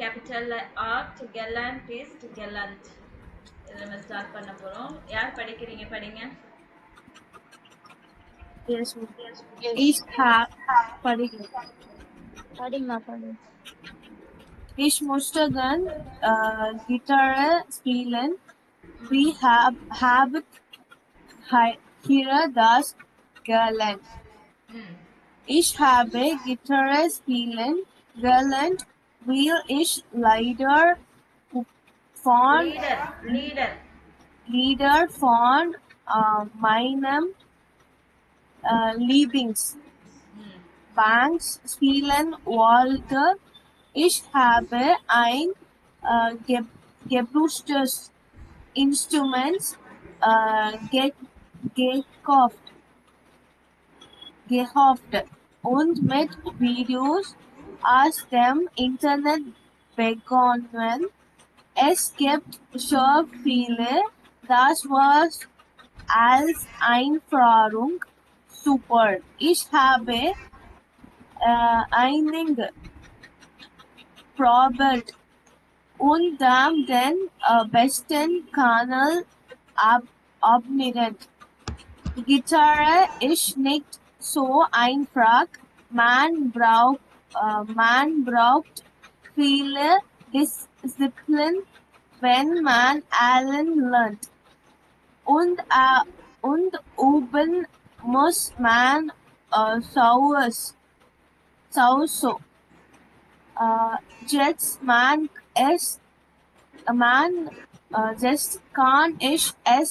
capital art gallant is gallant. இதை நம்ம start பண்ண போறோம். யார் படிக்கிறீங்க? படிங்க. Yes. Is Mustagan guitar spielen. We have here das Gallant. Ich habe Gitarre spielen gelernt, weil ich leider von Lieder von meinem Lieblingsbands spielen wollte. Ich habe ein gebrauchtes Instrument gehofft und mit Videos aus dem Internet begonnen. Es gibt so viele, das war als Einführung super. Ich habe einige probiert und dann den besten Kanal abonniert. Gitarre ist nicht so einfach. Man braucht viele Disziplin, wenn man allen lernt. Und oben muss man so jetzt man just kann ich es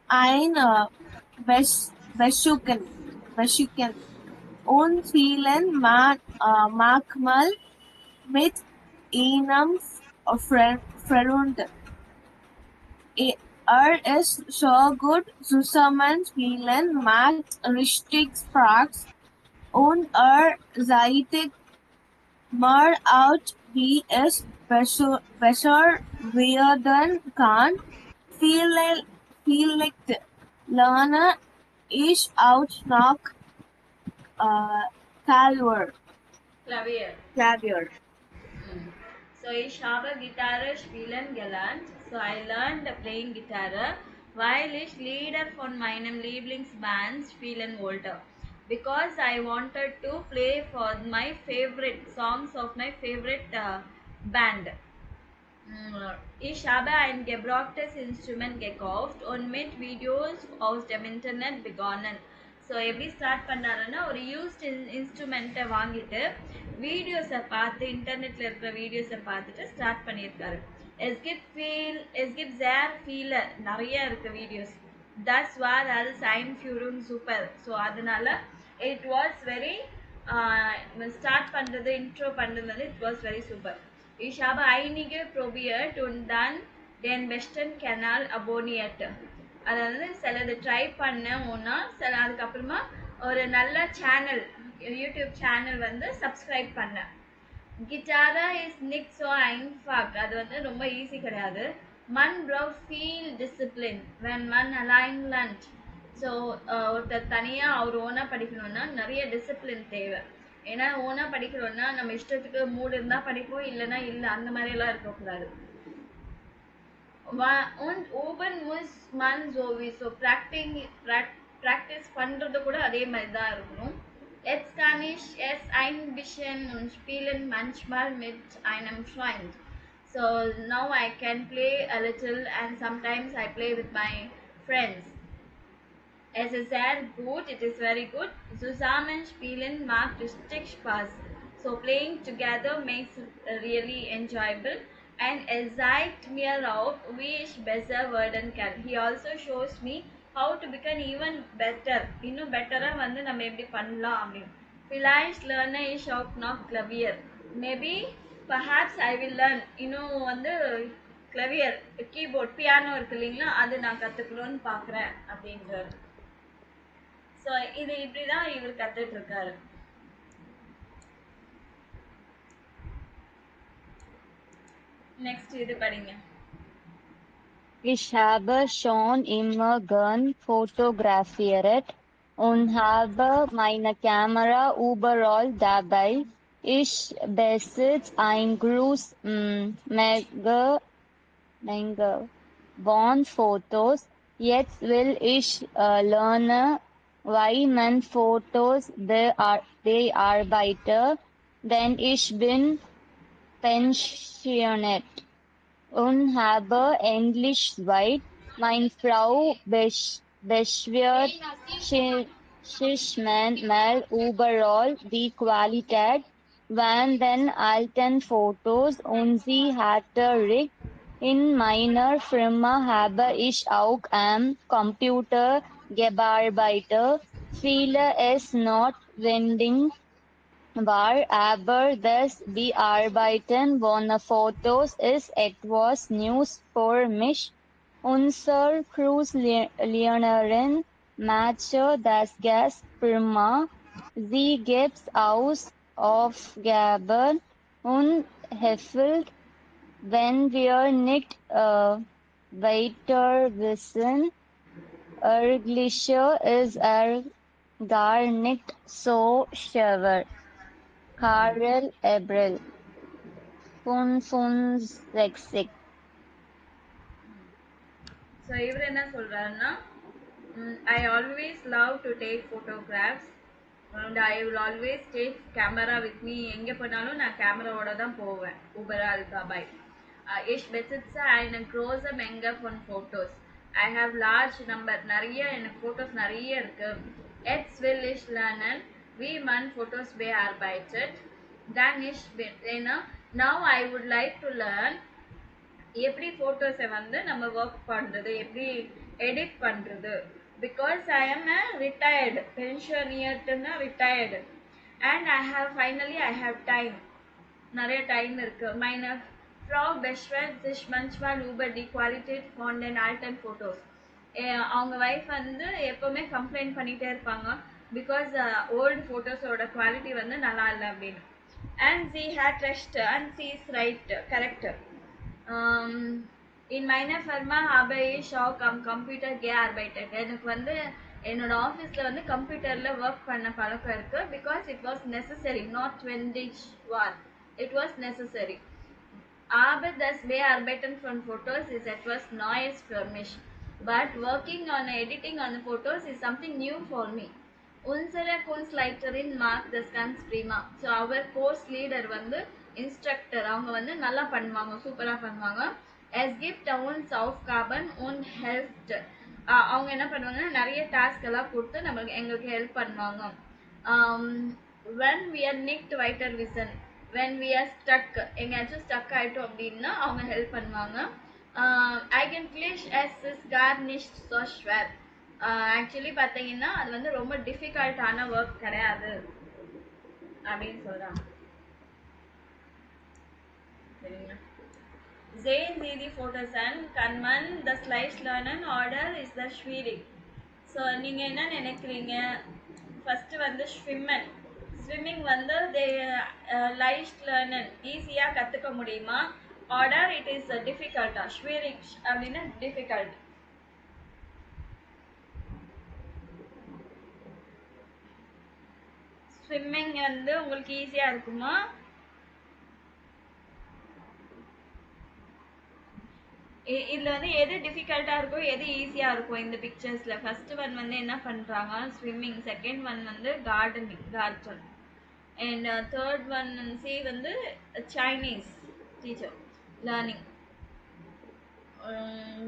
ein besuchen und vielen manchmal mit einem Freund. Ist so gut zusammen spielen, macht richtig Spaß und seid mal out, wie es besser werden kann. Vielleicht lerne ich auch noch Klavier. So ich habe Gitarre spielen gelernt. So I learned playing guitar, weil ich Lieder von meinem Lieblingsband spielen wollte. Because I wanted to play for my favorite songs of my favorite band. Ich habe ein gebrauchtes Instrument gekauft und mit Videos aus dem Internet begonnen. So எப்படி start பண்ணாருன்னா ஒரு used இன்ஸ்ட்ருமெண்ட்டை வாங்கிட்டு வீடியோஸை பார்த்து இன்டர்நெட்டில் இருக்கிற வீடியோஸை பார்த்துட்டு ஸ்டார்ட் பண்ணியிருக்காரு. எஸ்கிப் ஜேர் ஃபீலர் நிறைய இருக்கு வீடியோஸ். தட்ஸ் வார் அது சைன் ஃபியூரும் சூப்பர். ஸோ அதனால இட் வாஸ் வெரி ஸ்டார்ட் பண்ணுறது இன்ட்ரோ பண்ணுறது it was very super. Ich habe einige probiert und dann den besten Kanal abonniert. அதாவது சிலது ட்ரை பண்ணேன் ஒன்றா அதுக்கப்புறமா ஒரு நல்ல சேனல் யூடியூப் சேனல் வந்து சப்ஸ்கிரைப் பண்ணேன். கிட்டாரா இஸ் நிக் ஸோ ஐன்ஃபாக் அது வந்து ரொம்ப ஈஸி கிடையாது. மன் ப்ரௌட் ஃபீல் டிசிப்ளின் வென் மன் அலைன் லண்ட். ஸோ ஒருத்தர் தனியாக அவர் ஓனாக படிக்கணும்னா நிறைய டிசிப்ளின் தேவை. ஏன்னா ஓனாக படிக்கிறோன்னா நம்ம இஷ்டத்துக்கு மூடு இருந்தால் படிப்போம், இல்லைன்னா இல்லை, அந்த மாதிரியெல்லாம் இருக்கக்கூடாது. Und oben muss man sowieso practice பண்றது கூட அதே மாதிரி தான் இருக்கணும். Jetzt kann ich es ein bisschen und spielen manchmal mit einem Freund. So now I can play a little and sometimes I play with my friends. Es ist sehr gut, it is very good. Zusammen spielen macht richtig Spaß. So playing together makes it really enjoyable. And es zeigt mir auch, wie ich besser werden kann. He also shows me how to become even better. இன்னும் பெட்டரா வந்து நம்ம எப்படி பண்ணலாம் அப்படின்னு. Vielleicht lerne ich auch noch Klavier. Maybe perhaps I will learn. இன்னும் வந்து கிளவியர் keyboard piano இருக்கு இல்லைங்களா, அது நான் கற்றுக்கணும்னு பார்க்குறேன் அப்படின்றாரு. ஸோ இது இப்படி தான் இவர் கற்றுட்டு இருக்காரு. நெக்ஸ்ட் இது படிங்க. Ich habe schon immer gern fotografiert und habe meine Kamera überall dabei. Ich besitze ein großes Menge von Fotos. Jetzt will ich lernen, wie man Fotos bearbeite, denn ich bin pensioniert und habe Englisch weit. Meine Frau beschwert sich manchmal überall die Qualität von den alten Fotos und sie hatte recht. In meiner Firma habe ich auch am Computer gearbeitet. Viele es notwendig war, aber das Bearbeiten von Fotos ist etwas Neues für mich. Unser Cruise-Lehrerin Matche das Gastfirma. Sie gibt aus Aufgaben und hilft, wenn wir nicht weiter wissen. Englisch ist gar nicht so schwer. Karel April 65. So இவர் என்ன சொல்றாருன்னா I always love to take photographs and I will always take camera with me. எங்கே போனாலும் நான் கேமராவோட தான் போவேன். உபரா இருக்கா பாய். Ich besitze eine große Menge von Fotos. I have large number. நிறைய எனக்கு ஃபோட்டோஸ் நிறைய இருக்கு. Jetzt will ich lernen, wie man Fotos bearbeitet. Dann ich now I would like to learn எப்படி ஃபோட்டோஸை வந்து நம்ம ஒர்க் பண்ணுறது, எப்படி எடிட் பண்ணுறது. Because I am a retired பென்ஷனியர்ட்டுன்னா retired and I have time, நிறைய டைம் இருக்குது. மைன Frau beschwert sich manchmal über die Qualität von den alten Fotos. அவங்க ஒய்ஃப் வந்து எப்போவுமே கம்ப்ளைண்ட் பண்ணிகிட்டே இருப்பாங்க பிகாஸ் ஓல்டு ஃபோட்டோஸோட குவாலிட்டி வந்து நல்லா இல்லை அப்படின்னு. And she had recht and she is right, correct. In meiner Firma habe ich auch am Computer gearbeitet. எனக்கு வந்து என்னோட ஆஃபீஸில் வந்து கம்ப்யூட்டரில் ஒர்க் பண்ண பழக்கம் இருக்குது. பிகாஸ் இட் வாஸ் நெசசரி, நாட் வெண்டிச் வார், it was necessary. Aber das Bearbeiten von Fotos is etwas Neues für mich. But working on editing on the photos is something new for me. Unsere Kunstleiterin mag das ganz prima. So our course leader வந்து instructor, அவங்க வந்து நல்லா பண்ணுவாங்க, சூப்பராக பண்ணுவாங்க. Es gibt uns Aufgaben und helft. அவங்க என்ன பண்ணுவாங்கன்னா நிறைய டாஸ்க் எல்லாம் கொடுத்து எங்களுக்கு ஹெல்ப் பண்ணுவாங்க. When we are nicht weiter wissen, when we are stuck, எங்கேயாச்சும் ஸ்டக் ஆகிட்டோம் அப்படின்னா அவங்க ஹெல்ப் பண்ணுவாங்க. Eigentlich es ist gar nicht so schwer. Actually பார்த்தீங்கன்னா அது வந்து ரொம்ப டிஃபிகல்ட்டான ஒர்க் கிடையாது அப்படின்னு சொல்கிறாங்க. சரிங்களா? Sehen Sie die Fotos an, kann man das leicht lernen oder ist das schwierig? So நீங்கள் என்ன நினைக்கிறீங்க? ஃபஸ்ட்டு வந்து ஸ்விம்மிங் வந்து லைட் லேர்னர் ஈஸியாக கற்றுக்க முடியுமா? ஆர்டர் இட் இஸ் டிஃபிகல்ட்டா? ஷ்வீரிக் அப்படின்னா டிஃபிகல்ட். ஸ்விம்மிங் வந்து உங்களுக்கு ஈஸியாக இருக்குமா? இதில் வந்து எது டிஃபிகல்ட்டாக இருக்கும், எது ஈஸியாக இருக்கும் இந்த பிக்சர்ஸில்? ஃபஸ்ட்டு ஒன் வந்து என்ன பண்ணுறாங்க, ஸ்விம்மிங். செகண்ட் ஒன் வந்து garden. And third one C வந்து சைனீஸ் டீச்சர் லேர்னிங்.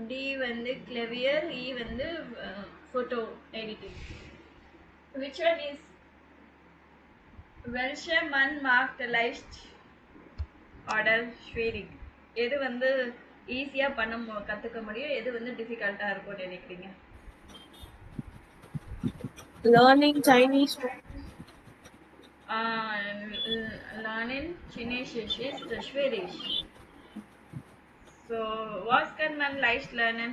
டி வந்து கிளவியர், இ வந்து photo editing. Which one is welche man mag leicht oder schwierig? எது வந்து ஈஸியாக கற்றுக்க முடியும், எது வந்து டிஃபிகல்ட்டாக இருக்கும்னு நினைக்கிறீங்க? Learning Chinese. Lernen Chinesisch ist schwierig. So was kann man leicht lernen?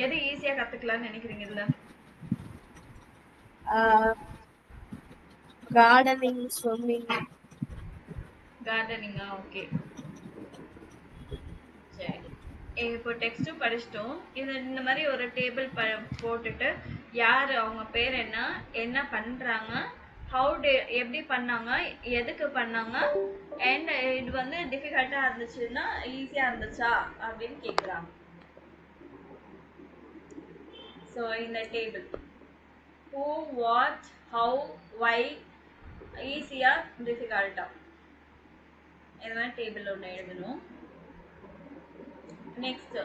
எது ஈஸியாக கற்றுக்கலாம்னு நினைக்கிறீங்க இதில்? Gardening, swimming. கார்டனிங்கா? ஓகே, சரி. இப்போ டெக்ஸ்ட்டும் படிச்சிட்டோம். இது இந்த மாதிரி ஒரு டேபிள் போட்டுட்டு யார், அவங்க பேர் என்ன, என்ன பண்ணுறாங்க, எப்படி பண்ணாங்க, எதுக்கு பண்ணாங்க, அண்ட் இது வந்து டிஃபிகல்ட்டா இருந்துச்சுன்னா ஈஸியா இருந்துச்சா அப்படின்னு கேக்குறாங்க. ஸோ இந்த table who, what, how, why, ஈஸியா டிஃபிகல்ட்டா இது மாதிரி டேபிள் ஒன்று எழுதணும். நெக்ஸ்ட்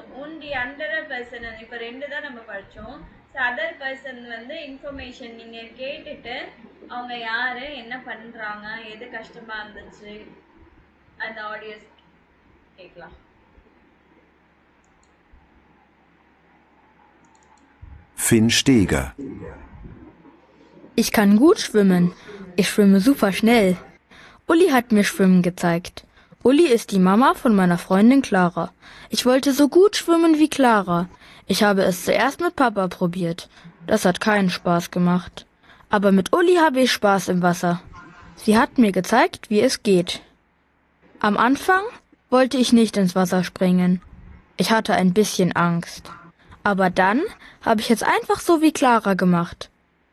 தி அண்டர் பர்சன், இப்போ 2 தான் நம்ம படித்தோம். ஸோ அதர் பர்சன் வந்து இன்ஃபர்மேஷன் நீங்கள் கேட்டுட்டு அவங்க யார், என்ன பண்ணுறாங்க, எது கஷ்டமாக இருந்துச்சு அந்த ஆடியோஸ் கேட்கலாம். Finn Steger. Ich kann gut schwimmen. Ich schwimme super schnell. Uli hat mir Schwimmen gezeigt. Uli ist die Mama von meiner Freundin Clara. Ich wollte so gut schwimmen wie Clara. Ich habe es zuerst mit Papa probiert. Das hat keinen Spaß gemacht. Aber mit Uli habe ich Spaß im Wasser. Sie hat mir gezeigt, wie es geht. Am Anfang wollte ich nicht ins Wasser springen. Ich hatte ein bisschen Angst. Aber dann habe ich es einfach so wie Clara gemacht.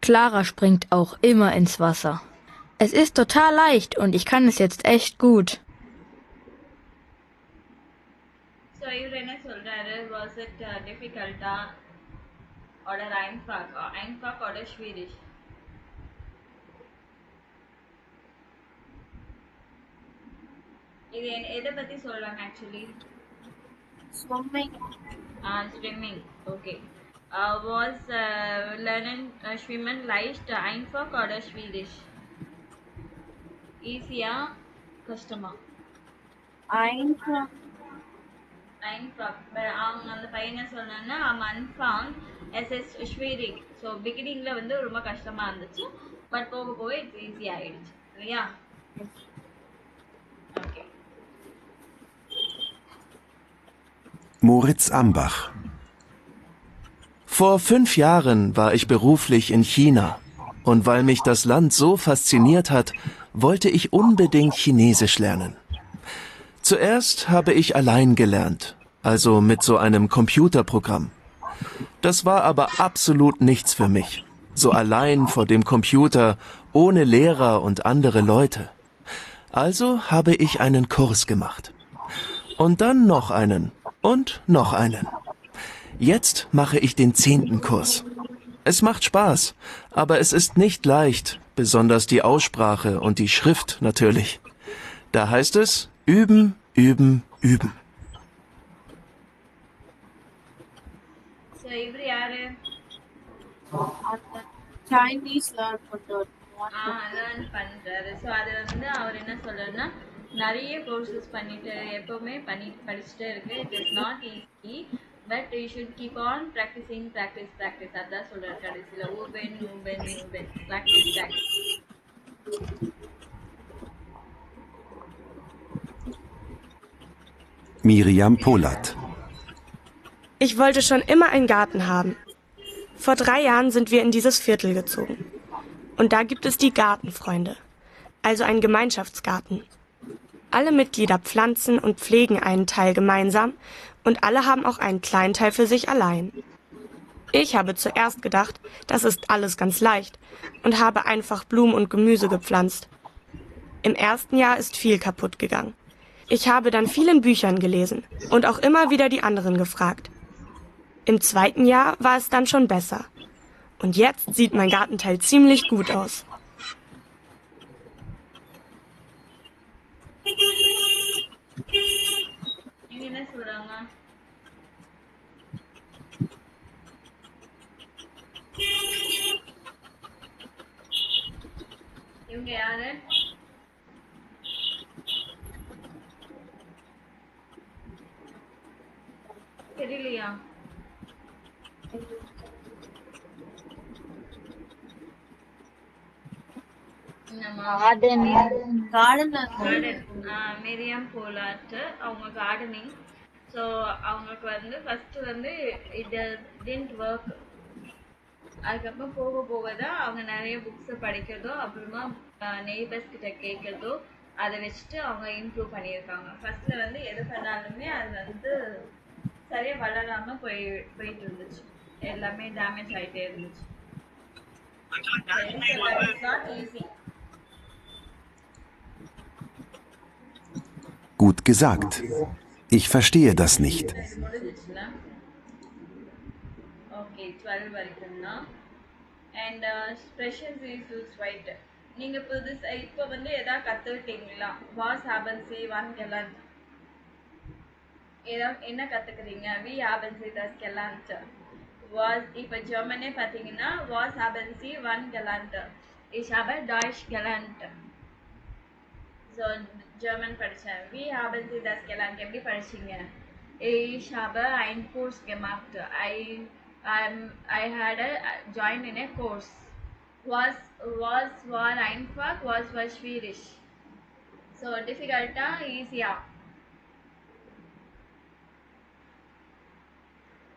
Clara springt auch immer ins Wasser. Es ist total leicht und ich kann es jetzt echt gut. So இவர் என்ன சொல்றாரு, was it டிஃபிகல்ட்டா ஆர்டர் ஐன்ஃபாக் ஆர்டர் ஸ்வீடிஷ். இது எதை பத்தி சொல்றாங்க actually? Swimming. Swimming. Okay. Was lernen schwimmen leicht, einfach oder schwierig? Easier, கஷ்டமா? Einfach. Einfach. அவங்க அந்த பையனை சொன்னாங்கன்னா am Anfang es ist schwierig. So பிகினிங்ல வந்து ரொம்ப கஷ்டமா இருந்துச்சு, பட் போக போக இட்ஸ் ஈஸி ஆயிடுச்சு இல்லையா? Okay. Moritz Ambach. Vor 5 Jahren war ich beruflich in China. Und weil mich das Land so fasziniert hat, wollte ich unbedingt Chinesisch lernen. Zuerst habe ich allein gelernt, also mit so einem Computerprogramm. Das war aber absolut nichts für mich. So allein vor dem Computer, ohne Lehrer und andere Leute. Also habe ich einen Kurs gemacht. Und dann noch einen. Und noch einen. Jetzt mache ich den 10. Kurs. Es macht Spaß, aber es ist nicht leicht, besonders die Aussprache und die Schrift natürlich. Da heißt es üben, üben, üben. So இவர் யாரு? Chinese learn பண்ணுறாரு. Learn பண்றாரு. So அது வந்து அவர் என்ன சொல்றாருன்னா, நிறைய courses பண்ணிட்டு எப்பவுமே படிச்சுட்டே இருக்கு. It is not easy, but you should keep on practising, practice அதான் சொல்றாரு கடைசியில். ஊபென் practice. Miriam Polat. Ich wollte schon immer einen Garten haben. Vor 3 Jahren sind wir in dieses Viertel gezogen. Und da gibt es die Gartenfreunde, also einen Gemeinschaftsgarten. Alle Mitglieder pflanzen und pflegen einen Teil gemeinsam und alle haben auch einen kleinen Teil für sich allein. Ich habe zuerst gedacht, das ist alles ganz leicht und habe einfach Blumen und Gemüse gepflanzt. Im ersten Jahr ist viel kaputt gegangen. Ich habe dann viel in Büchern gelesen und auch immer wieder die anderen gefragt. Im 2. Jahr war es dann schon besser. Und jetzt sieht mein Gartenteil ziemlich gut aus. இவங்க என்ன சொல்றாங்க? இவங்க யாரு? தெரியலையா? Miriam Follett அவங்க gardening. So அவங்களுக்கு வந்து first வந்து இட் டிடன்ட் ஒர்க். அதுக்கப்புறம் போக போக தான் அவங்க நிறைய புக்ஸை படிக்கிறதோ, அப்புறமா நெய்பர்ஸ் கிட்ட கேட்கறதோ, அதை வச்சுட்டு அவங்க இம்ப்ரூவ் பண்ணியிருக்காங்க. ஃபர்ஸ்ட்ல வந்து எது பண்ணாலுமே அது வந்து சரியா வளராம போயிட்டு இருந்துச்சு, எல்லாமே டேமேஜ் ஆயிட்டே இருந்துச்சு. Not easy. gesagt. Ich verstehe das nicht. இது முடிஞ்சிச்சுல ஓகே 12 வரைக்கும் தான் அண்ட் ஸ்பெஷல் யூஸ் ஒயிட் நீங்க புதுசா இப்போ வந்து ஏதாவது கத்துக்கிட்டீங்களா வாஸ் ஹேபன்சி ஒன் கெலண்ட் ஏதாவது என்ன கத்துக்கிறீங்க வி ஹேபன்சி தஸ் கெலண்ட் வாஸ் இப்போ ஜெர்மனே பார்த்தீங்கன்னா வாஸ் ஹேபன்சி ஒன் கெலண்ட் ich habe Deutsch gelernt so German படிச்சேன் வி ஹேபன்சி தஸ் கெலண்ட் எப்படி படிச்சீங்க ich habe einen Kurs gemacht I had joined in a course was war einfach was schwierig so difficult easy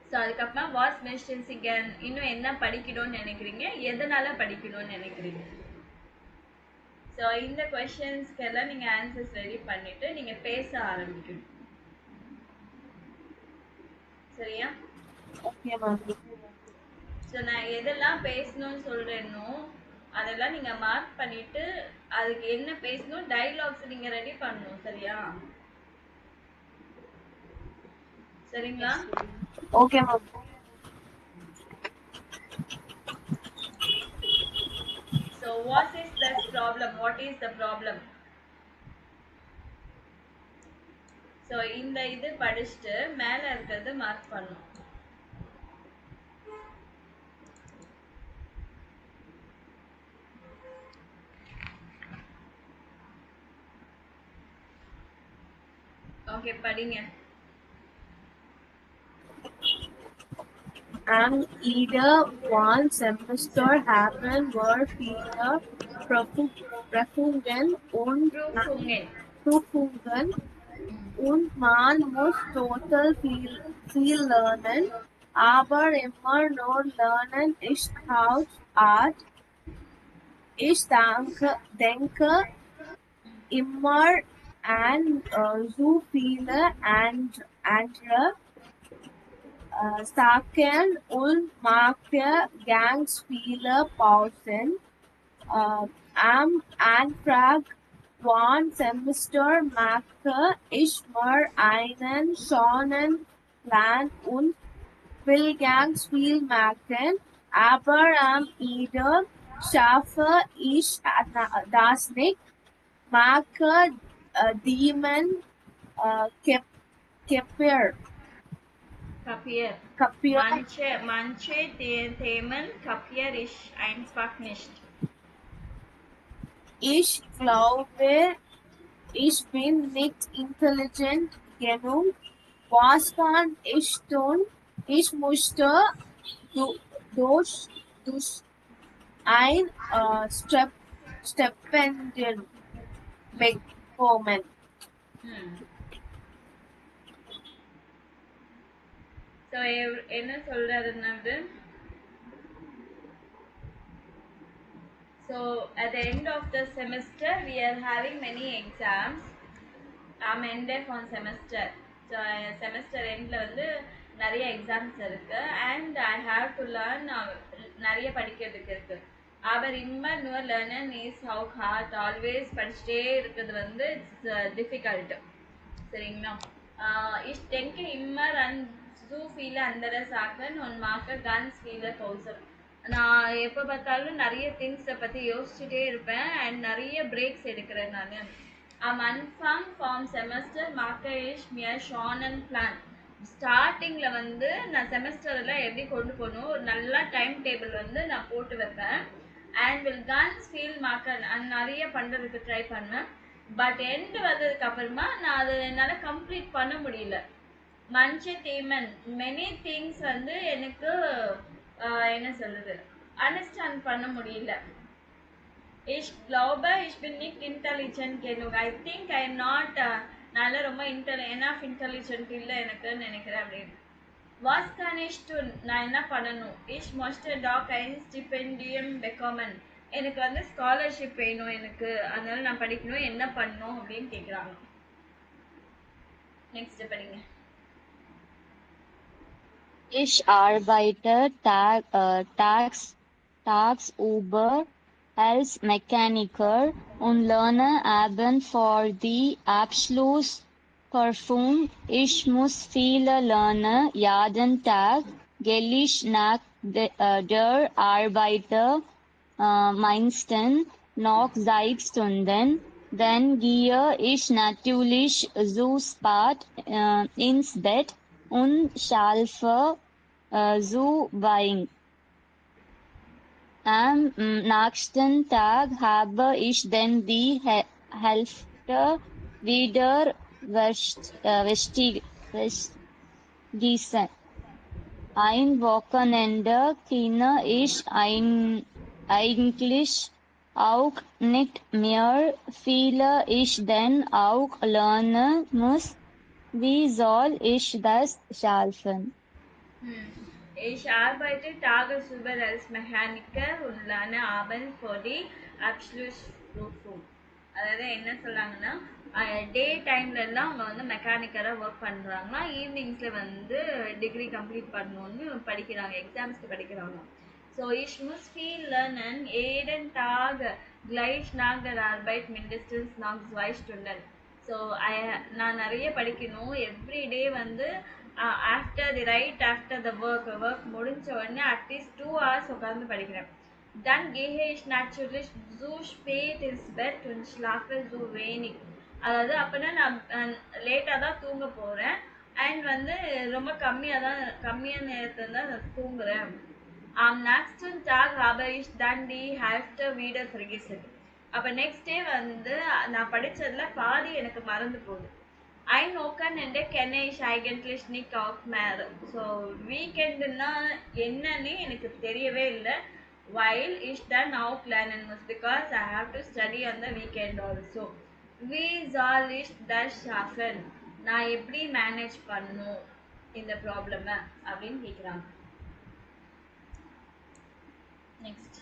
so அதுக்கப்புறமா வாஸ் மெஷன்ஸ் again இன்னும் என்ன படிக்கணும்னு நினைக்கிறீங்க எதனால படிக்கணும்னு நினைக்கிறீங்க ஸோ இந்த கொஷின்ஸ்க்கெல்லாம் நீங்கள் ஆன்சர்ஸ் ரெடி பண்ணிட்டு நீங்கள் பேச ஆரம்பிக்கணும் சரியா Okay, ma'am. ஸோ நான் எதெல்லாம் பேசணும்னு சொல்கிறேனோ அதெல்லாம் நீங்கள் மார்க் பண்ணிட்டு அதுக்கு என்ன பேசணும் டைலாக்ஸ் நீங்கள் ரெடி பண்ணணும் சரியா சரிங்களா Okay, ma'am. So what is the problem what is the problem so இந்த இது படிச்சுட்டு மேலே இருக்கிறது மார்க் பண்ணும் ஓகே படிங்க Am either one semester haben wir viele Prüfungen und man muss total viel lernen, aber immer nur lernen ist hart. Ich denke immer an so viele andere Sachen und mache ganz viele Pausen. Am Anfang one Semester mache ich mir einen schönen Plan und will ganz viel machen, aber am Ende schaffe ich das nicht. Mache Demon Kapier. Manche Themen kapier ich einfach nicht. Ich glaube, ich bin nicht intelligent genug. Was kann ich tun? Ich musste durch ein Stipendium bekommen. So என்ன சொல்றாருன்னாது so at the end of the semester we are having many exams I'm end of on semester so semester எண்டில் வந்து நிறைய exams இருக்கு and I have to learn நிறைய படிக்கிறதுக்கு இருக்கு அவர் immer nur lernen is how hard always படிச்சுட்டே இருக்கிறது வந்து இட்ஸ் டிஃபிகல்ட் சரிங்களா ich denke immer an so viele andere Sachen und mache ganz viele Pausen நான் எப்போ பார்த்தாலும் நிறைய திங்ஸை பற்றி யோசிச்சுட்டே இருப்பேன் அண்ட் நிறைய பிரேக்ஸ் எடுக்கிறேன் நான் am Anfang vom Semester mache ich mir schon einen Plan ஸ்டார்டிங்கில் வந்து நான் செமஸ்டரில் எப்படி கொண்டு போகணும் ஒரு நல்ல டைம் டேபிள் வந்து நான் போட்டு வைப்பேன் அண்ட் வில் கான்ஸ் ஃபீல் மார்க்கர் நிறைய பண்ணுறதுக்கு ட்ரை பண்ணேன் பட் எண்டு வந்ததுக்கு அப்புறமா நான் அதை என்னால் கம்ப்ளீட் பண்ண முடியல மஞ்ச தேமன் மெனி திங்ஸ் வந்து எனக்கு என்ன சொல்கிறது அண்டர்ஸ்டாண்ட் பண்ண முடியல ich glaube ich bin nicht intelligent genug I think I am not நான் ரொம்ப enough intelligent இல்லை எனக்குன்னு நினைக்கிறேன் அப்படின்னு was kann ich tun நான் என்ன பண்ணணும் ich möchte doch ein Stipendium bekommen எனக்கு வந்து ஸ்காலர்ஷிப் வேணும் எனக்கு அதனால நான் படிக்கணும் என்ன பண்ணணும் அப்படின்னு கேட்குறாங்க நெக்ஸ்ட் படிங்க Ich arbeite tagsüber als Mechaniker und lerne eben für die Abschluss Parfum. Ich muss viele lernen. Jeden Tag gehe ich nach der Arbeit meistens noch 6 Stunden. Dann gehe ich natürlich so spät ins Bett und schlafe so wenig. Am nächsten Tag habe ich dann die Hälfte wieder vergessen. Ein Wochenende kann ich eigentlich auch nicht mehr viel ich dann auch lernen muss. Wie soll ich das schaffen? Ich arbeite tagsüber als Mechaniker und lerne abends für die Abschlussprüfung. அதாவது என்ன சொல்றாங்கன்னா டே டைம்ல எல்லாம் அவங்க வந்து மெக்கானிக்கலா work பண்றாங்கன்னா ஈவினிங்ஸ்ல வந்து degree complete பண்ணணும்னு படிக்கிறாங்க எக்ஸாம்ஸ்க்கு படிக்கிறாங்க so ich muss viel lernen jeden Tag gleich nach der Arbeit mindestens noch 2 Stunden so நான் நிறைய படிக்கணும் எவ்ரிடே வந்து ஆஃப்டர் த ஒர்க் முடிஞ்ச உடனே அட்லீஸ்ட் 2 hours உட்காந்து படிக்கிறேன். Dann gehe ich natürlich so spät ins Bett und schlafe so wenig. அதாவது அப்பனா நான் லேட்டாக தான் தூங்க போகிறேன் அண்ட் வந்து ரொம்ப கம்மியான நேரத்தில் தான் நான் தூங்குறேன். Am nächsten Tag habe ich dann die Hälfte wieder vergessen. அப்போ நெக்ஸ்ட் டே வந்து நான் படித்ததில் பாதி எனக்கு மறந்து போகுது. Ein Wochenende kenne ich eigentlich nicht auch mehr. So வீக்கெண்டுன்னா என்னன்னு எனக்கு தெரியவே இல்லை. While ich dann auch lernen muss because I have to study on the weekend also. Wie soll ich das schaffen? நான் எப்படி மேனேஜ் பண்ணணும் இந்த ப்ராப்ளமை அப்படின்னு கேட்குறாங்க. நெக்ஸ்ட்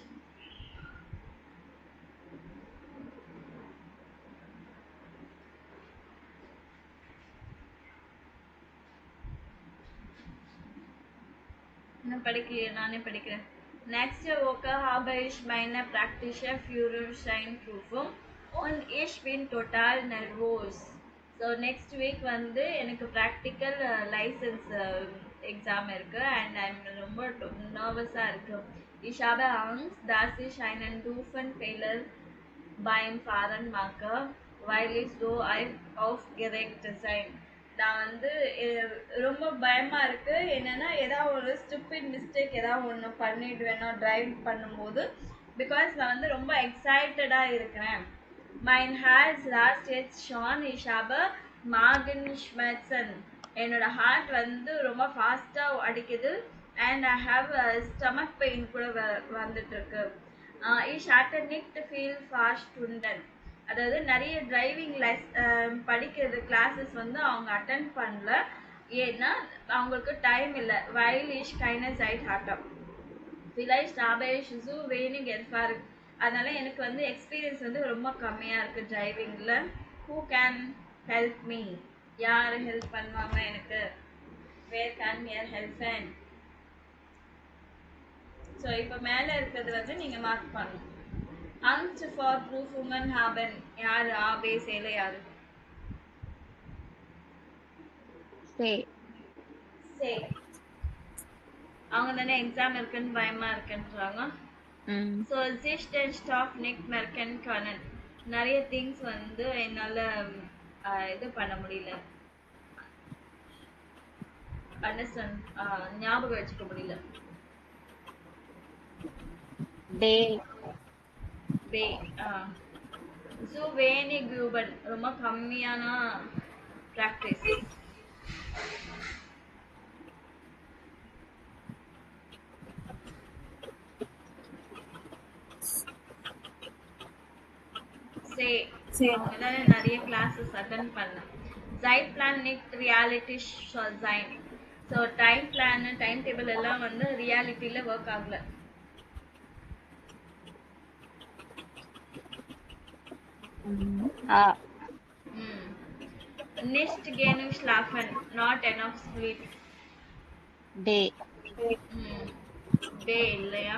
நான் படிக்கலையே, நானே படிக்கிறேன். Nächste Woche habe ich meine praktische Führerscheinprüfung und ich bin total nervös. So next week வந்து எனக்கு ப்ராக்டிக்கல் லைசன்ஸ் எக்ஸாம் இருக்கு அண்ட் ஐம் ரொம்ப நர்வஸாக இருக்கு. Ich habe Angst, dass ich einen doofen Fehler beim Fahren mache, weil ich so aufgeregt sein. நான் வந்து ரொம்ப பயமா இருக்கு. என்னன்னா ஏதாவது ஒரு ஸ்டூபிட் மிஸ்டேக் ஏதாவது ஒன்று பண்ணிடுவேன்னா டிரைவ் பண்ணும்போது பிகாஸ் நான் வந்து ரொம்ப எக்ஸைட்டடா இருக்கிறேன். Mein Herz rast jetzt schon. Ich habe Magenschmerzen. என்னோட ஹார்ட் வந்து ரொம்ப ஃபாஸ்டா அடிக்குது and I have stomach pain கூட வந்துட்டு இருக்கு. Ich hatte nicht viel Fahrstunden. அதாவது நிறைய டிரைவிங் படிக்கிறது கிளாஸஸ் வந்து அவங்க அட்டென்ட் பண்ணல, ஏன்னா அவங்களுக்கு டைம் இல்லை. weil ich keine Zeit hatte. vielleicht habe ich so wenig Erfahrung. அதனால எனக்கு வந்து எக்ஸ்பீரியன்ஸ் வந்து ரொம்ப கம்மியாக இருக்குது டிரைவிங்கில். who can help me? யார் ஹெல்ப் பண்ணுவாங்க எனக்கு? where can me help? So இப்போ மேலே இருக்கிறது வந்து நீங்கள் மார்க் பண்ணணும். Angst vor Prüfungen haben. யாரு ஆபேசேல யாரு? சே அவங்க தானே எக்ஸாம் இருக்குன்னு பயமா இருக்குன்றாங்க. So sich den Stoff nicht merken können. நிறைய திங்ஸ் வந்து என்னால் இது பண்ண முடியல, அண்டர்ஸ்டாண்ட் ஞாபகம் வச்சுக்க முடியல. ஸோ wenig üben, ரொம்ப கம்மியான ப்ராக்டிஸ். அவங்களால நிறைய கிளாஸஸ் அட்டென்ட் பண்ணேன். Zeitplan nicht reality sein. So time plan time table எல்லாம் வந்து ரியாலிட்டியில் ஒர்க் ஆகல. Nicht genug schlafen, not enough sleep. Day இல்லையா?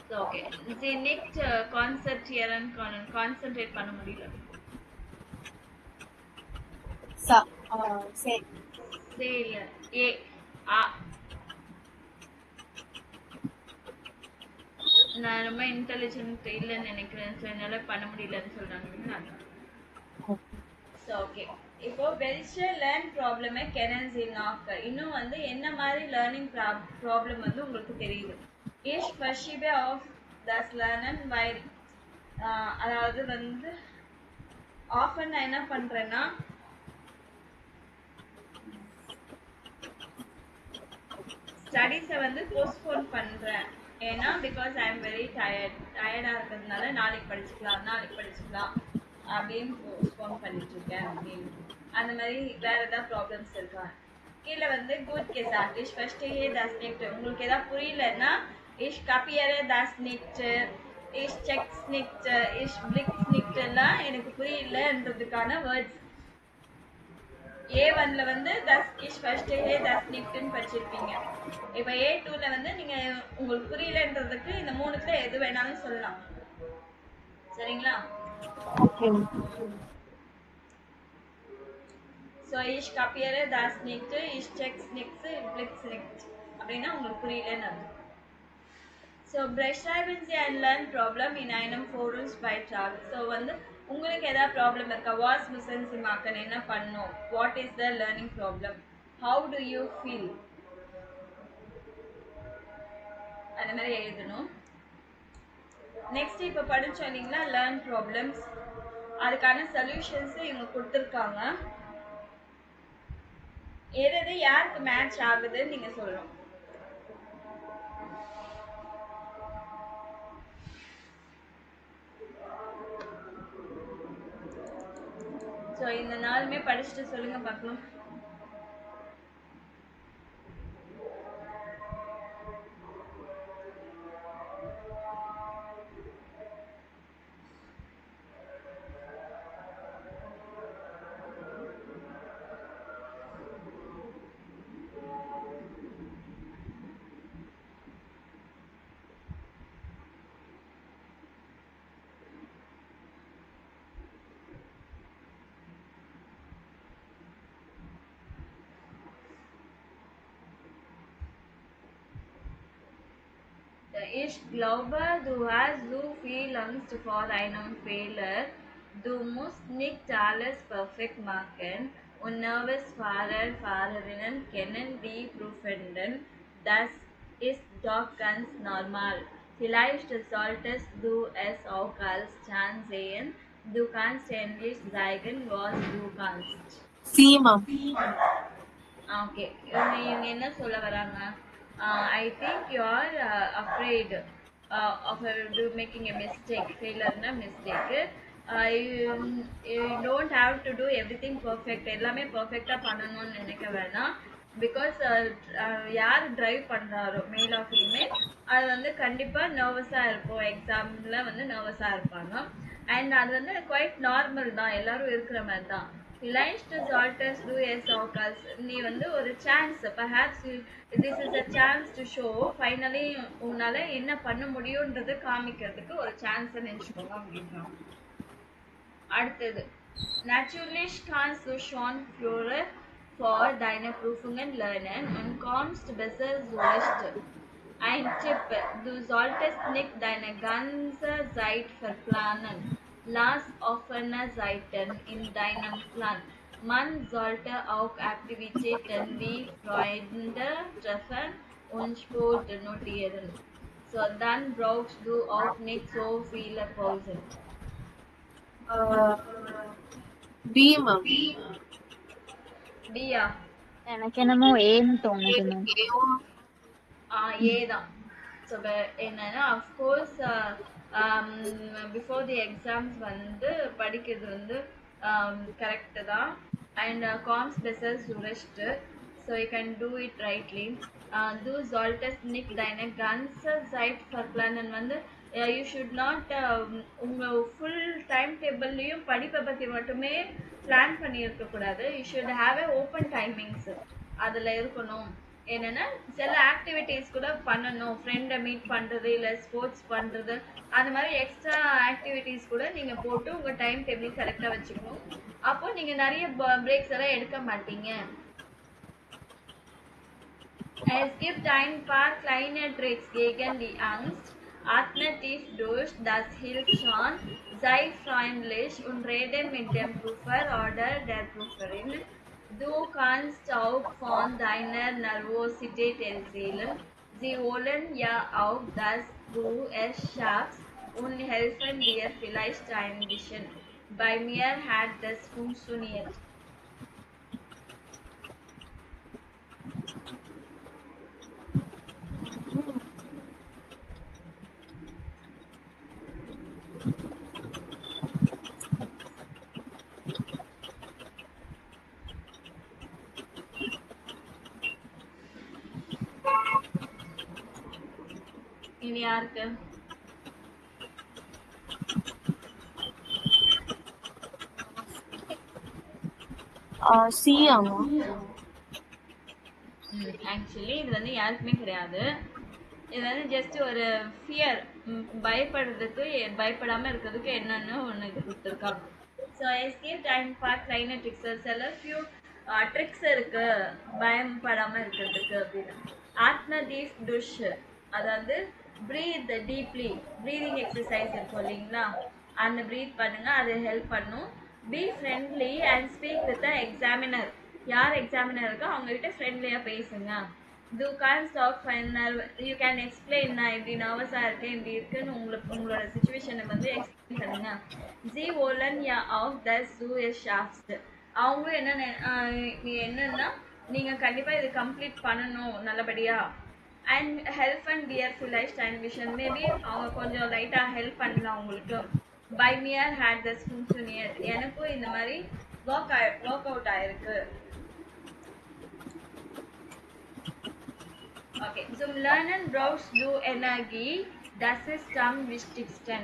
So okay. Sie nicht concentrate பண்ண முடியல. Say. சரியா ஏ ஆ நான் ரொம்ப இன்டெலிஜென்ட் இல்லைன்னு நினைக்கிறேன், ஸோ என்னால் பண்ண முடியலன்னு சொல்கிறாங்க. ஸோ ஓகே, இப்போ welche லேர்ன் ப்ராப்ளமை kennen Sie noch? இன்னும் வந்து என்ன மாதிரி லேர்னிங் ப்ராப்ளம் வந்து உங்களுக்கு தெரியுது. Ich verschiebe auf das Lernen, weil அதாவது வந்து ஆஃபன் நான் என்ன பண்ணுறேன்னா ஸ்டடீஸை வந்து போஸ்ட்போன் பண்ணுறேன். ஏன்னா பிகாஸ் ஐ எம் வெரி டயர்டாக இருக்கிறதுனால நாளைக்கு படிச்சுக்கலாம் அப்படின்னு போஸ்ட்போன் பண்ணிட்டு இருக்கேன் அப்படின்னு. அந்த மாதிரி வேற ஏதாவது ப்ராப்ளம்ஸ் இருக்கா? கீழே வந்து குட் கெசாட் இஷ் ஃபர்ஸ்ட் ஏ தஸ் நிக்ட். உங்களுக்கு ஏதாவது புரியலன்னா இஷ் கப்பியரே தஸ் nicked, இஷ் sex nicked, இஷ் flex nicked எல்லாம் எனக்கு புரியலன்றதுக்கான வேர்ட்ஸ். A1ல வந்து தஸ் இஷ் ஃபர்ஸ்ட் ஏ தஸ் நிக்ட்னு படிச்சிருப்பீங்க. இப்போ A2ல வந்து நீங்க உங்களுக்கு புரியலன்றதுக்கு இந்த மூணுத்துல எது வேணாலும் சொல்லலாம். சரிங்களா? ஸோ இஷ் கப்பியரே தஸ் nicked, இஷ் sex nicked, flex nicked அப்படின்னா உங்களுக்கு புரியலன்னு அர்த்தம். So beschreiben Sie ein Lernproblem in einem Forumsbeitrag. So வந்து உங்களுக்கு ஏதாவது ப்ராப்ளம் இருக்கா? வாஸ் müssen Sie machen, என்ன பண்ணும்? What is the learning problem? How to you feel? அந்த மாதிரி எழுதணும். நெக்ஸ்ட் இப்போ படித்தோம் இல்லைங்களா லேர்ன் ப்ராப்ளம்ஸ், அதுக்கான சொல்யூஷன்ஸு இவங்க கொடுத்துருக்காங்க. எது யாருக்கு மேட்ச் ஆகுதுன்னு நீங்கள் சொல்லணும். ஸோ இந்த நாளுமே படிச்சுட்டு சொல்லுங்க பார்க்கலாம். Ich glaube, du hast so viel Angst vor einem Fehler. Du musst nicht alles perfekt machen. Und nervös Fahrerinnen kennen die Prüfenden. Das ist doch ganz normal. Vielleicht solltest du es auch als Chance sehen. Du kannst endlich zeigen, was du kannst. See, Mom. Okay, இவங்க என்ன சொல்ல வராங்க? I think you are afraid of making a mistake. Failure mistake. You don't have to do everything perfect. எல்லாமே பர்ஃபெக்டாக பண்ணணும்னு நினைக்க வேணாம். Because யார் ட்ரைவ் பண்ணுறாரோ மேல் ஆர் ஃபீமேல் அது வந்து கண்டிப்பாக நர்வஸாக இருக்கும். எக்ஸாமில் வந்து நர்வஸாக இருப்பாங்க. அண்ட் அது வந்து குவைட் நார்மல் தான், எல்லாரும் இருக்கிற மாதிரி தான். Vielleicht solltest du es auch als நீ வந்து ஒரு chance, perhaps this is a chance to show, finally உன்னால என்ன பண்ண முடியும்ன்றது காமிக்கிறதுக்கு ஒரு சான்ஸ் நினைச்சுக்கோங்க அப்படின்றாங்க. அடுத்தது natürlich kannst du schon früher vor deine Prüfungen lernen und kommst besser zurecht. Ein Tipp, du solltest nicht deine ganze Zeit verplanen. Lass offene Seiten in deinem Plan. Man sollte auch Aktivitäten wie Freunde treffen und Sport notieren. So dann brauchst du auch nicht so viele Pausen. B, Mom. Bia. எனக்கு என்னமோ ஏன்னு தோணுது. ஏதான். So என்னன்னா of course before the exams வந்து படிக்கிறது வந்து correct தான். அண்ட் காம்ஸ் பெசர் சுரெஸ்ட்டு, so you can do it rightly. டூ சால்டஸ் நிக் டைன கன்சர் சைட் ஃபர் பிளான் வந்து யூ ஷுட் நாட் உங்கள் ஃபுல் டைம் டேபிள்லேயும் படிப்பை பற்றி மட்டுமே பிளான் பண்ணி இருக்கக்கூடாது. You should have a open timings அதில் இருக்கணும். என்னன்னா சில ஆக்டிவிட்டீஸ் கூட பண்ணணும், ஃப்ரெண்டை மீட் பண்றது இல்ல ஸ்போர்ட்ஸ் பண்றது, அந்த மாதிரி எக்ஸ்ட்ரா ஆக்டிவிட்டீஸ் கூட நீங்க போட்டு உங்க டைம் டேபிள் கரெக்டா வச்சுக்கணும். அப்போ நீங்க நிறைய பிரேக்ஸ் எல்லாம் எடுக்க மாட்டீங்க. Es gibt ein paar kleine Tricks gegen die Angst. Atme tief durch, das hilft schon. Sei freundlich und rede mit dem Prüfer oder der Prüferin. Du kannst auch von deiner Nervosität erzählen. Sie wollen ja auch, dass du es schaffst und helfen dir vielleicht ein bisschen. Bei mir hat das funktioniert. இனி யாருக்கு? C அம்மா. Actually இது வந்து யாருக்குமே கிடையாது. இது வந்து just ஒரு ஃபியர், பயப்படுறதுக்கு பயப்படாம இருக்கிறதுக்கு என்னன்னு ஒன்று இது கொடுத்துருக்காங்க. So escape time part liner tricks, சில ஃபியூ ட்ரிக்ஸ் இருக்கு பயப்படாம இருக்கிறதுக்கு அப்படின்னு. ஆத்ம தீப் டுஷ், அதாவது பிரீத் டீப்லி, ப்ரீதிங் எக்ஸசைஸ் இருக்கும் இல்லைங்களா, அந்த ப்ரீத் பண்ணுங்க, அது ஹெல்ப் பண்ணும். Be friendly and speak with the examiner, யார் எக்ஸாமினர் இருக்கோ அவங்ககிட்ட ஃப்ரெண்ட்லியாக பேசுங்க. To can stop finer, you can explain, நான் இப்படி நர்வஸாக இருக்கேன் இப்படி இருக்குன்னு உங்களோட சுச்சுவேஷனை வந்து எக்ஸ்பிளைன் பண்ணுங்க. ஜி ஓலன் யா ஆஃப் த ஜூ எஸ் ஷாஃப்ட், அவங்களும் என்னன்னா நீங்கள் கண்டிப்பாக இது கம்ப்ளீட் பண்ணணும் நல்லபடியாக. அண்ட் ஹெல்ப் அண்ட் டியர் ஃபிலைஸ்ட் அண்ட் விஷன், மேபி அவங்க கொஞ்சம் லைட்டாக ஹெல்ப் பண்ணலாம் உங்களுக்கு. பை மியர் ஹேட் தஸ் ஃபங்க்ஷனியர், எனக்கும் இந்த மாதிரி ஒர்க் அவுட் ஆயிருக்கு. Okay, zum Lernen brauchst du Energie, das ist am wichtigsten.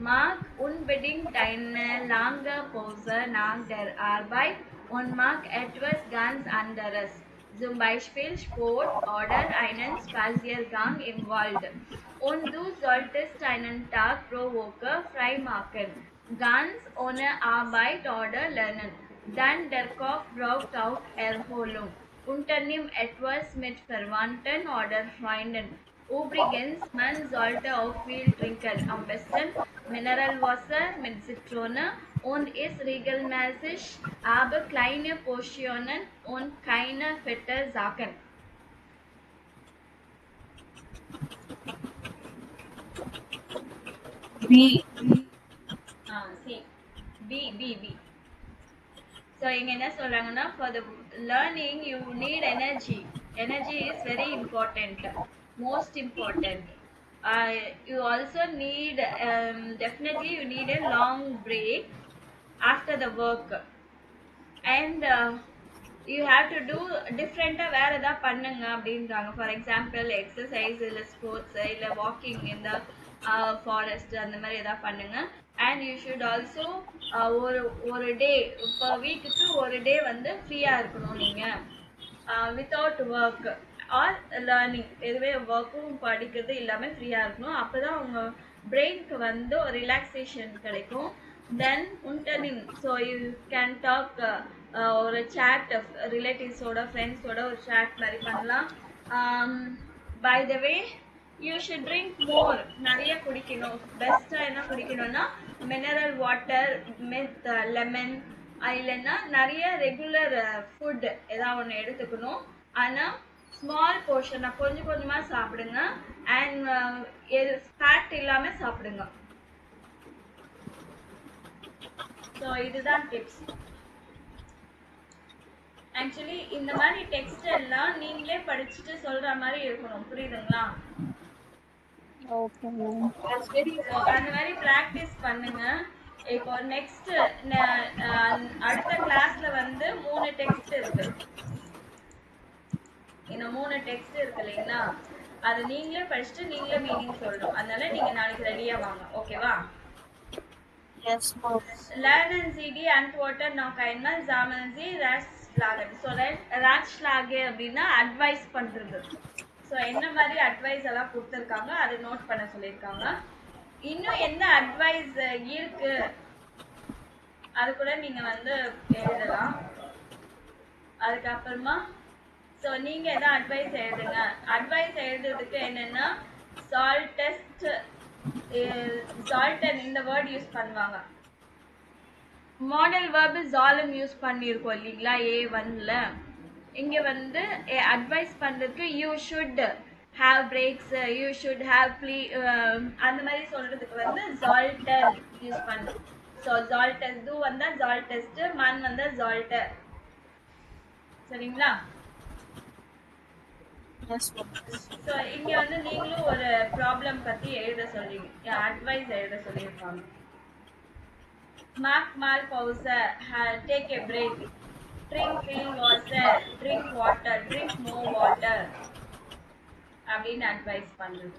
Mach unbedingt eine lange Pause nach der Arbeit und mach etwas ganz anderes. Zum Beispiel Sport oder einen Spaziergang im Wald. Und du solltest einen Tag pro Woche frei machen, ganz ohne Arbeit oder Lernen. Dann der Kopf braucht auch Erholung. Unternimm etwas mit Verwandten oder Freunden. Übrigens, man sollte auch viel trinken. Am besten Mineralwasser mit Zitrone und isst regelmäßig, aber kleine Portionen und keine fette Sachen. B. C. B. So இங்க என்ன சொல்றாங்கன்னா, for the learning you need energy. Energy is very important, most important. You also need definitely you need a long break after the work, and you have to do different வேற ஏதாவது பண்ணுங்க அப்படின்றாங்க. For example exercise இல்லை sports இல்லை walking இந்த forest அந்த மாதிரி ஏதாவது பண்ணுங்க. அண்ட் யூ ஷுட் ஆல்சோ ஒரு டே பர் வீக்குக்கு ஒரு டே வந்து ஃப்ரீயாக இருக்கணும் நீங்கள், வித்தவுட் ஒர்க் ஆர் லேர்னிங், எதுவே ஒர்க்கும் படிக்கிறது இல்லாமல் ஃப்ரீயாக இருக்கணும். அப்போ தான் உங்கள் பிரெயினுக்கு வந்து ஒரு ரிலாக்ஸேஷன் கிடைக்கும். தென் உண்டனிங், ஸோ யூ கேன் டாக், ஒரு சேட் ரிலேட்டிவ்ஸோட ஃப்ரெண்ட்ஸோட ஒரு சேட் மாதிரி பண்ணலாம். By the way you should drink more, நிறைய குடிக்கணும். பெஸ்ட்டாக என்ன குடிக்கணும்னா மினரல் வாட்டர் வித் லெமன், இல்லைன்னா நிறைய ரெகுலர் ஃபுட் ஏதாவது ஒன்று எடுத்துக்கணும். ஆனால் ஸ்மால் போர்ஷனாக கொஞ்சம் கொஞ்சமாக சாப்பிடுங்க. அண்ட் ஃபேட் இல்லாமல் சாப்பிடுங்க. ஸோ இதுதான் டிப்ஸ். ஆக்சுவலி இந்த மாதிரி டெக்ஸ்ட் எல்லாம் நீங்களே படிச்சுட்டு சொல்ற மாதிரி இருக்கணும், புரியுதுங்களா? அந்த மாதிரி ப்ராக்டிஸ் பண்ணுங்க. இப்போ நெக்ஸ்ட் அடுத்த கிளாஸ்ல வந்து 3 டெக்ஸ்ட் இருக்கு, இன்னும் 3 டெக்ஸ்ட் இருக்கு இல்லைங்களா, அது நீங்களே படிச்சுட்டு நீங்களே மீனிங் சொல்லணும். அதனால நீங்க நாளைக்கு ரெடியா வாங்க, ஓகேவா? Yes, ma'am. Lernen Sie die Antworten noch einmal, sammeln Sie ராட்ஸ்லாகன். ஸோ ராட்ஸ்லாகே அப்படின்னா அட்வைஸ் பண்றது. ஸோ என்ன மாதிரி அட்வைஸ் எல்லாம் கொடுத்துருக்காங்க அதை நோட் பண்ண சொல்லியிருக்காங்க. இன்னும் என்ன அட்வைஸ் இருக்கு அது கூட நீங்க வந்து எழுதலாம். அதுக்கப்புறமா ஸோ நீங்க எதாவது அட்வைஸ் எழுதுங்க. அட்வைஸ் எழுதுறதுக்கு என்னன்னா சால்டன் இந்த வேர்ட் யூஸ் பண்ணுவாங்க. மாடல் வேர்பு ஜாலம் யூஸ் பண்ணியிருக்கோம் இல்லைங்களா A1ல. இங்க வந்து அட்வைஸ் பண்றதுக்கு you should have breaks, you should have அந்த மாதிரி சொல்றதுக்கு வந்து ஜால்டர் யூஸ் பண்ணும். ஸோ ஜால்டஸ் டூ வந்தா ஜால்டஸ்ட், மன் வந்தா ஜால்டர். சரிங்களா? ஸோ இங்க வந்து நீங்களும் ஒரு ப்ராப்ளம் பத்தி எழுத சொல்றீங்க, அட்வைஸ் எழுத சொல்லியிருக்காங்க. Mark mal pause, take a break, drink clean water, drink water, drink more water அப்படின்னு அட்வைஸ் பண்றது.